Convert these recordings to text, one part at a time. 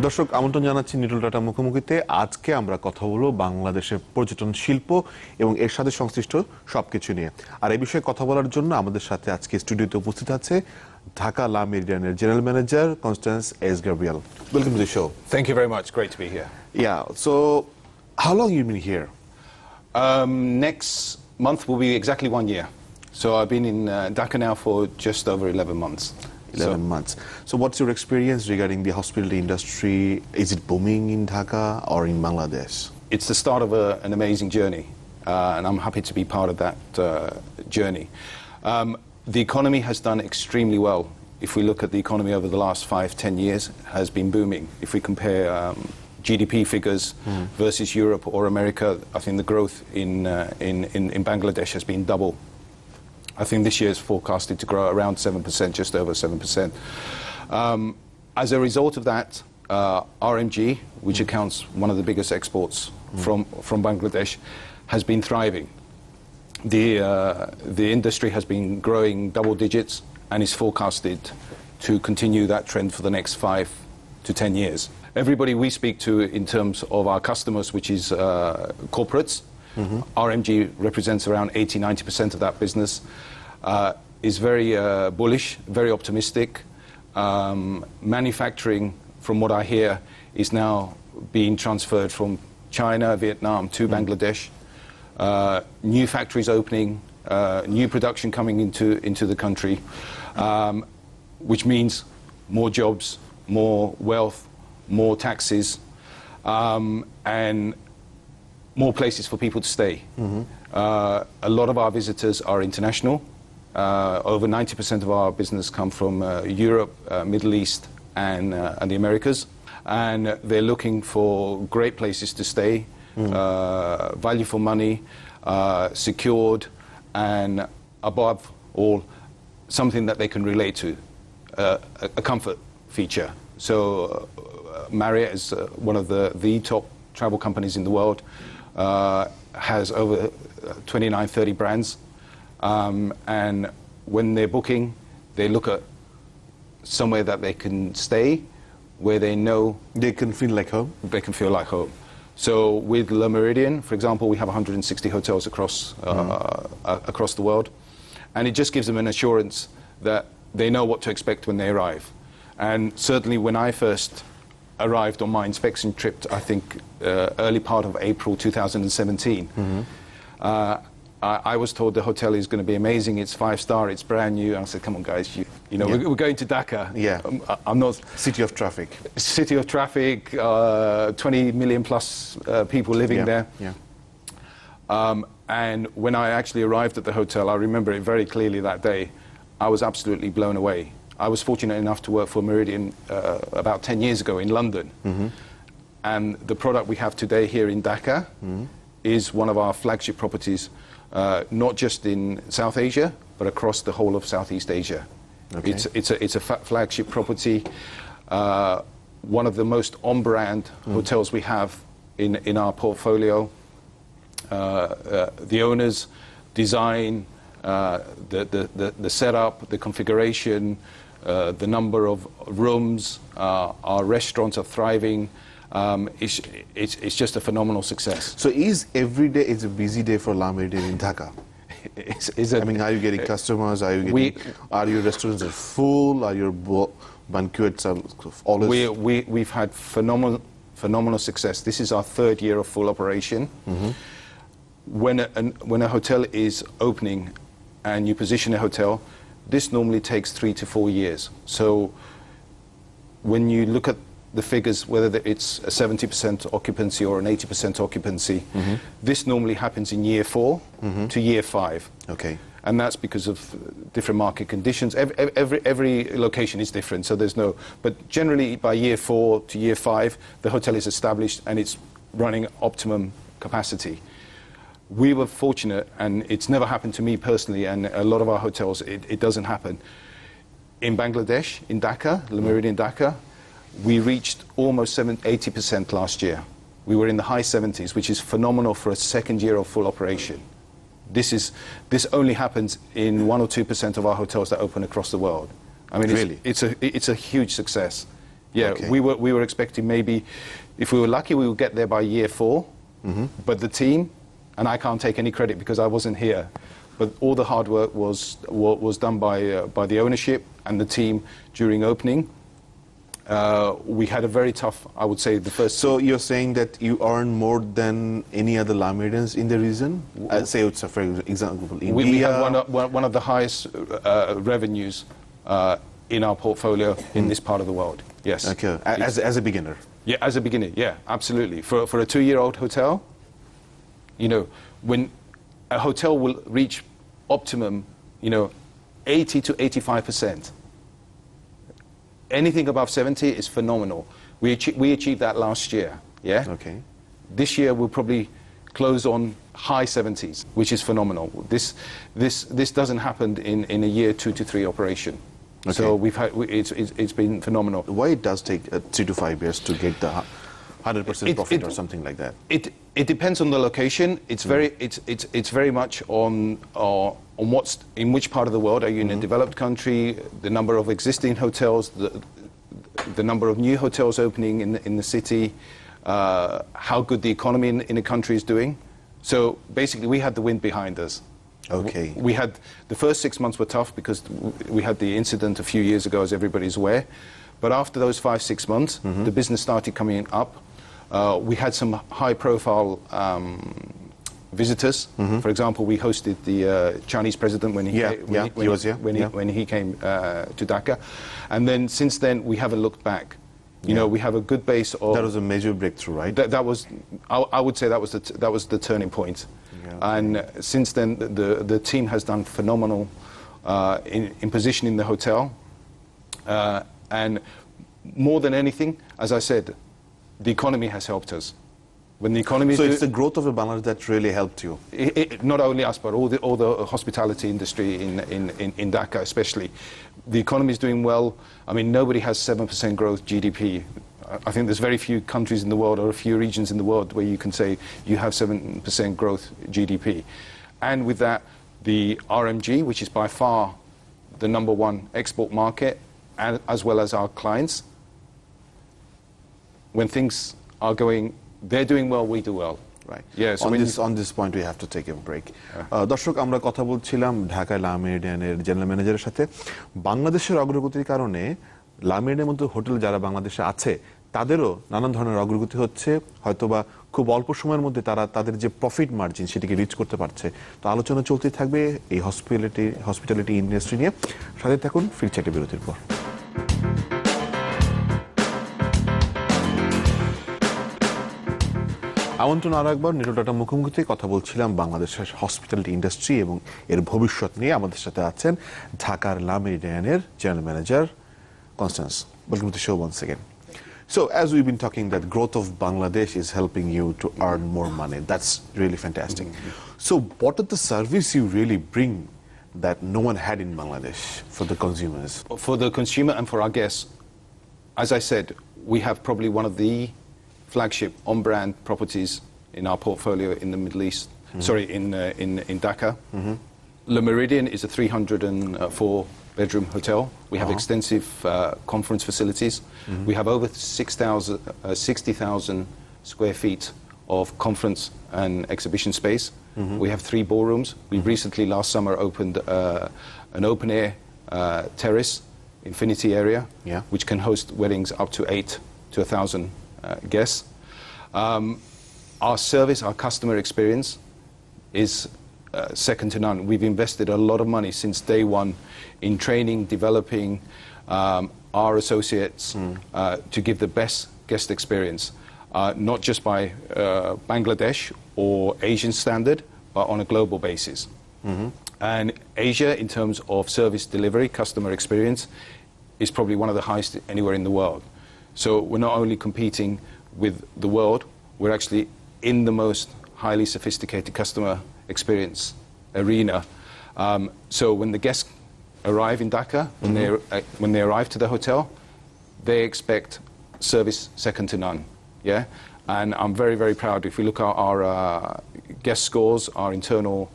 দর্শক আমন্ত্রণ জানাচ্ছি নিটল টাটা মুখোমুখিতে। আজকে আমরা কথা বলবো বাংলাদেশের পর্যটন শিল্প এবং এর সাথে সংশ্লিষ্ট সবকিছু নিয়ে। আর এই বিষয়ে কথা বলার জন্য আমাদের সাথে আজকে স্টুডিওতে উপস্থিত আছে ঢাকা লা মেরিডিয়ানের general manager Constance S Gabriel. Welcome to the show. Thank you very much. Great to be here. Yeah. So, how long you been here? Next month will be exactly 1 year. So I've been in Dhaka now for just over 11 months. 11 months. So what's your experience regarding the hospitality industry? Is it booming in Dhaka or in Bangladesh? It's the start of an amazing journey, and I'm happy to be part of that journey. The economy has done extremely well. If we look at the economy over the last 5-10 years, has been booming. If we compare GDP figures versus Europe or America, I think the growth in Bangladesh has been double. I think this year is forecasted to grow around 7%, just over 7%. As a result of that, RMG, which accounts one of the biggest exports from Bangladesh, has been thriving. The industry has been growing double digits and is forecasted to continue that trend for the next 5 to 10 years. Everybody we speak to in terms of our customers, which is corporates, RMG represents around 80-90% of that business, is very bullish, very optimistic. Manufacturing, from what I hear, is now being transferred from China, Vietnam to Bangladesh. New factories opening, new production coming into the country, which means more jobs, more wealth, more taxes, and more places for people to stay. A lot of our visitors are international. Over 90% of our business come from Europe, Middle East, and the Americas. And they're looking for great places to stay, value for money, secured, and above all, something that they can relate to, a comfort feature. So Marriott is one of the top travel companies in the world, has over 29-30 brands, and when they're booking, they look at somewhere that they can stay, where they know They can feel like home? They can feel like home. So with Le Méridien, for example, we have 160 hotels across the world, and it just gives them an assurance that they know what to expect when they arrive. And certainly when I first arrived on my inspection trip, I think early part of April 2017, I was told the hotel is going to be amazing, it's 5-star, it's brand new. I said, come on guys, you know, we're going to Dhaka. Yeah. I'm not... City of traffic. City of traffic, 20 million plus people living there. Yeah. And when I actually arrived at the hotel, I remember it very clearly that day, I was absolutely blown away. I was fortunate enough to work for Meridian about 10 years ago in London. And the product we have today here in Dhaka is one of our flagship properties, not just in South Asia, but across the whole of Southeast Asia. Okay. It's a flagship property, one of the most on-brand hotels we have in our portfolio. The owners, design, the setup, the configuration, the number of rooms, our restaurants are thriving. It's just a phenomenal success. So is every day is a busy day for La Méridien in Dhaka? I mean, are you getting customers? Are your restaurants are full? Are your banquets always? We've had phenomenal success. This is our 3rd year of full operation. When a hotel is opening and you position a hotel, this normally takes 3 to 4 years. So when you look at the figures, whether it's a 70% occupancy or an 80% occupancy, this normally happens in year 4 to year 5. Okay. And that's because of different market conditions. Every location is different, so there's no... But generally, by year 4 to year 5, the hotel is established and it's running optimum capacity. We were fortunate, and it's never happened to me personally, and a lot of our hotels, it doesn't happen. In Bangladesh, in Dhaka, Le Méridien Dhaka, we reached almost 80% last year. We were in the high 70s, which is phenomenal for a 2nd year of full operation. This only happens in 1 or 2% of our hotels that open across the world. I mean, really? it's a huge success. Yeah, Okay. we were expecting maybe, if we were lucky, we would get there by year 4. But the team, and I can't take any credit because I wasn't here, but all the hard work was done by the ownership and the team during opening. We had a very tough, I would say, the first. So you're saying that you earn more than any other La Méridans in the region? Say it's for example, India. We have one of the highest revenues in our portfolio in this part of the world. Yes. Okay. As a beginner. Yeah, as a beginner. Yeah, absolutely. For a 2-year-old hotel, you know, when a hotel will reach optimum, you know, 80 to 85%. Anything above 70 is phenomenal. We achieved that last year. Yeah. Okay. This year we'll probably close on high 70s, which is phenomenal. This doesn't happen in a year 2 to 3 operation. Okay. So it's been phenomenal. Why it does take 3 to 5 years to get the 100% profit or something like that? It depends on the location. It's very much on what's in which part of the world. Are you in a developed country? The number of existing hotels, the number of new hotels opening in the city, how good the economy in a country is doing. So basically, we had the wind behind us. Okay. We had the first 6 months were tough because we had the incident a few years ago, as everybody's aware. But after those 5-6 months, the business started coming up. We had some high-profile visitors. For example, we hosted the Chinese president when he came to Dhaka, and then since then we haven't looked back. You know, we have a good base of. That was a major breakthrough, right? That was, I would say, that was the turning point. Yeah. And since then, the team has done phenomenal in positioning the hotel, and more than anything, as I said, the economy has helped us. When the economy, so it's the growth of the Bangladesh that really helped you. Not only us, but all the hospitality industry in Dhaka, especially. The economy is doing well. I mean, nobody has 7% growth GDP. I think there's very few countries in the world or a few regions in the world where you can say you have 7% growth GDP. And with that, the RMG, which is by far the #1 export market, and as well as our clients, when things are going, they're doing well, we do well. Right. Yeah, so on this point we have to take a break. দর্শক, আমরা কথা বলছিলাম Dhaka La মেরিডিয়ানের general ম্যানেজারের সাথে। বাংলাদেশের অগ্রগতির কারণে লা মেরিডিয়ানের মতো হোটেল যারা বাংলাদেশে আছে তাদেরও নানান ধরনের অগ্রগতি হচ্ছে, হয়তোবা খুব অল্প সময়ের মধ্যে তারা তাদের যে প্রফিট মার্জিন সেটিকে রিচ করতে পারছে। তো আলোচনা চলতেই থাকবে এই হসপিটালিটি ইন্ডাস্ট্রি নিয়ে। সাথে থাকুন, ফিরছে একটা বিরতির পর। আমন্ত্রণ আরো একবার। নিটল টাটা মুখোমুখিতে কথা বলছিলাম বাংলাদেশের হসপিটালিটি ইন্ডাস্ট্রি এবং এর ভবিষ্যৎ নিয়ে। আমাদের সাথে আছেন ঢাকার লা মেরিডিয়ানের general manager Constance. Welcome to the show once again. So as we've been talking, that growth of Bangladesh is helping you to earn more money. That's really fantastic. So what are the service you really bring that no one had in Bangladesh for the consumers? For the consumer and for our guests, as I said, we have probably one of the flagship on-brand properties in our portfolio in the Middle East. Sorry, in Dhaka. Le Méridien is a 304-bedroom hotel. We have extensive conference facilities. We have over 60,000 square feet of conference and exhibition space. We have 3 ballrooms. We recently, last summer, opened an open-air terrace, infinity area, which can host weddings up to 8 to 1,000 guests. Our service, our customer experience is second to none. We've invested a lot of money since day one in training, developing our associates to give the best guest experience, not just by Bangladesh or Asian standard, but on a global basis. And Asia, in terms of service delivery, customer experience, is probably one of the highest anywhere in the world. So we're not only competing with the world, we're actually in the most highly sophisticated customer experience arena. So when the guests arrive in Dhaka, when they arrive to the hotel, they expect service second to none. Yeah, and I'm very, very proud. If we look at our guest scores, our internal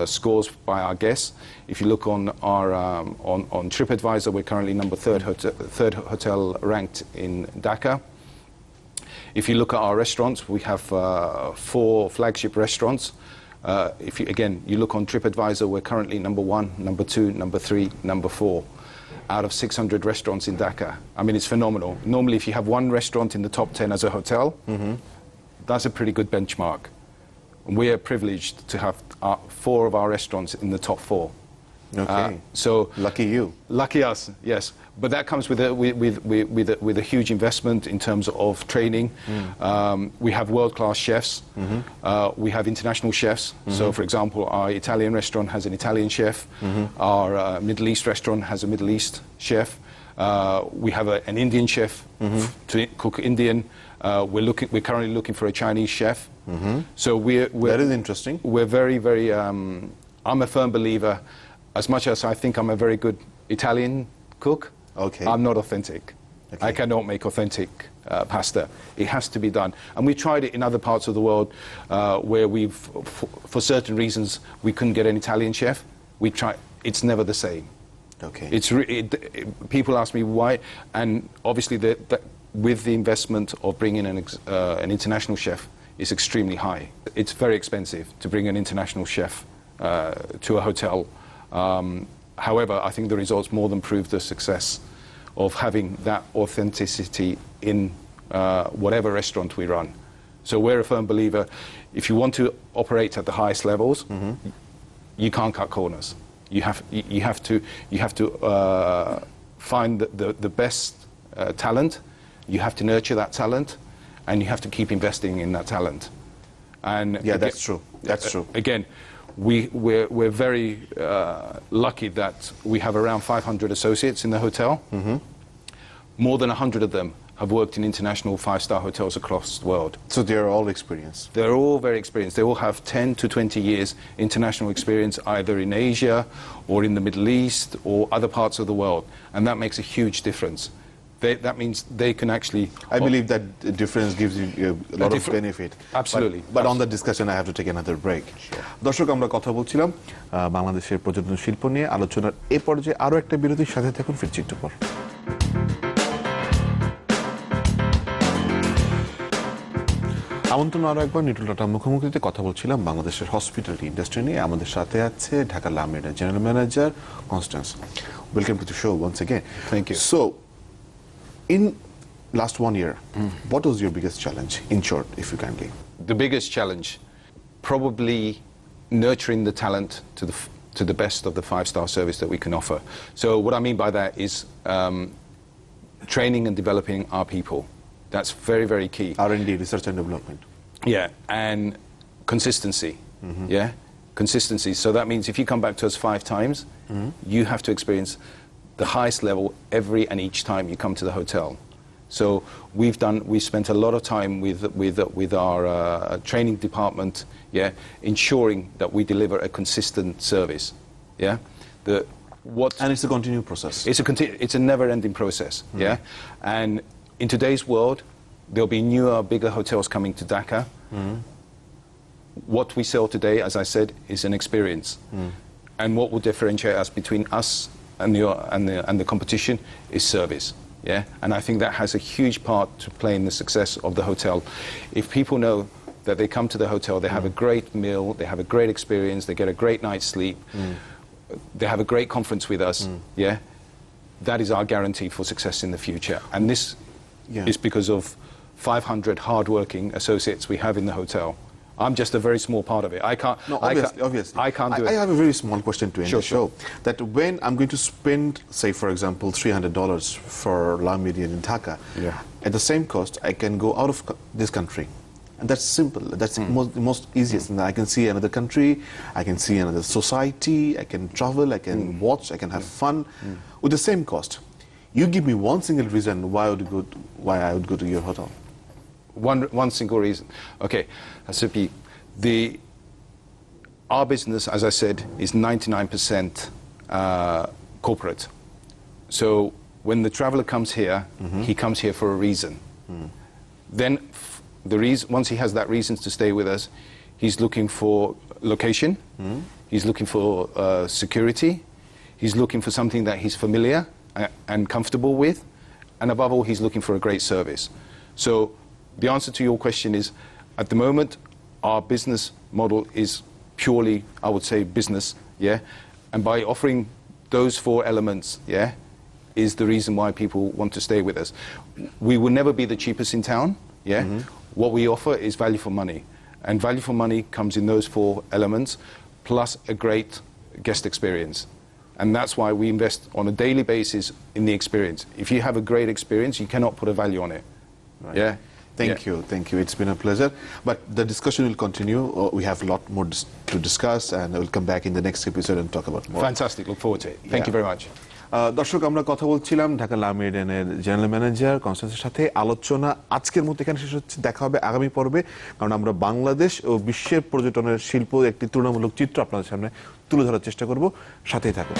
scores by our guests. If you look on our on TripAdvisor, we're currently third hotel ranked in Dhaka. If you look at our restaurants, we have 4 flagship restaurants. If you look on TripAdvisor, we're currently number 1, number 2, number 3, number 4 out of 600 restaurants in Dhaka. I mean, it's phenomenal. Normally, if you have one restaurant in the top 10 as a hotel, that's a pretty good benchmark. We are privileged to have 4 of our restaurants in the top 4. Okay. So lucky you. Lucky us, yes. But that comes with a huge investment in terms of training. We have world-class chefs. We have international chefs. So, for example, our Italian restaurant has an Italian chef. Our Middle East restaurant has a Middle East chef. We have an Indian chef to cook Indian. We're currently looking for a Chinese chef. So that is interesting. We're very, very. I'm a firm believer. As much as I think I'm a very good Italian cook, I'm not authentic. I cannot make authentic pasta. It has to be done. And we tried it in other parts of the world where for certain reasons, we couldn't get an Italian chef. We tried. It's never the same. Okay. People ask me why, and obviously with the investment of bringing an international chef is extremely high. It's very expensive to bring an international chef to a hotel. However, I think the results more than prove the success of having that authenticity in whatever restaurant we run. So we're a firm believer, if you want to operate at the highest levels, you can't cut corners. You have to find the best talent. You have to nurture that talent, and you have to keep investing in that talent. And yeah, that's true. That's true. Again, we're very lucky that we have around 500 associates in the hotel. More than 100 of them have worked in international 5-star hotels across the world. So they're all experienced? They're all very experienced. They all have 10 to 20 years international experience, either in Asia or in the Middle East or other parts of the world. And that makes a huge difference. That means they can actually... I believe that difference gives you a lot of benefit. Absolutely. But on that discussion, I have to take another break. দর্শক, আমরা কথা বলছিলাম বাংলাদেশের পর্যটন শিল্প নিয়ে। আলোচনার এই পর্যায়ে আরও একটা বিরতির সাথে থাকুন, ফিরছি একটু পর। আমন্ত্রণ আরও একবার নিটল টাটা মুখোমুখিতে কথা বলছিলাম বাংলাদেশের হসপিটালিটি ইন্ডাস্ট্রি নিয়ে। আমাদের সাথে আছে ঢাকা লামিয়ার general manager Constance. Welcome to the show once again. Thank you. So in last 1 year, what was your biggest challenge, in short, if you kindly? The biggest challenge, probably nurturing the talent to the best of the 5-star service that we can offer. So what I mean by that is training and developing our people. That's very, very key. R&D, research and development. Yeah, and consistency. Yeah, consistency. So that means if you come back to us 5 times, you have to experience the highest level every and each time you come to the hotel. So we've spent a lot of time with our training department, ensuring that we deliver a consistent service. Yeah, and it's a continued process. It's a never-ending process. Yeah, and in today's world, there'll be newer, bigger hotels coming to Dhaka. What we sell today, as I said, is an experience, and what will differentiate us between us and the competition is service. Yeah, and I think that has a huge part to play in the success of the hotel. If people know that they come to the hotel, they have a great meal, they have a great experience, they get a great night's sleep, they have a great conference with us, yeah, that is our guarantee for success in the future. And this is because of 500 hard-working associates we have in the hotel. I'm just a very small part of it. I can't. No, obviously. I can't do it. I have a very small question to end the show. That when I'm going to spend, say, for example, $300 for La Median in Dhaka, at the same cost, I can go out of this country. And that's simple. That's the most easiest. And I can see another country, I can see another society, I can travel, I can watch, I can have fun with the same cost. You give me one single reason why I would go to your hotel. One single reason. Okay, Asipi, our business, as I said, is 99% corporate. So when the traveller comes here, he comes here for a reason. Then once he has that reason to stay with us, he's looking for location, He's looking for security. He's looking for something that he's familiar and comfortable with. And above all, he's looking for a great service. So the answer to your question is, at the moment, our business model is purely, I would say, business, yeah? And by offering those 4 elements, yeah, is the reason why people want to stay with us. We will never be the cheapest in town, yeah? What we offer is value for money. And value for money comes in those 4 elements, plus a great guest experience. And that's why we invest on a daily basis in the experience. If you have a great experience, you cannot put a value on it. Right. Yeah? Thank you. It's been a pleasure. But the discussion will continue. We have a lot more to discuss, and we'll come back in the next episode and talk about more. Fantastic. Look forward to it. Thank you very much. দর্শক, আমরা কথা বলছিলাম Dhaka লামিডেনের general manager কনস্ট্যান্সের সাথে। আলোচনা আজকের মতো এখানে শেষ হচ্ছে। দেখা হবে আগামী পর্বে, কারণ আমরা বাংলাদেশ ও বিশ্বের পর্যটনের শিল্প একটি তুলনামূলক চিত্র আপনাদের সামনে তুলে ধরার চেষ্টা করব। সাথেই থাকুন।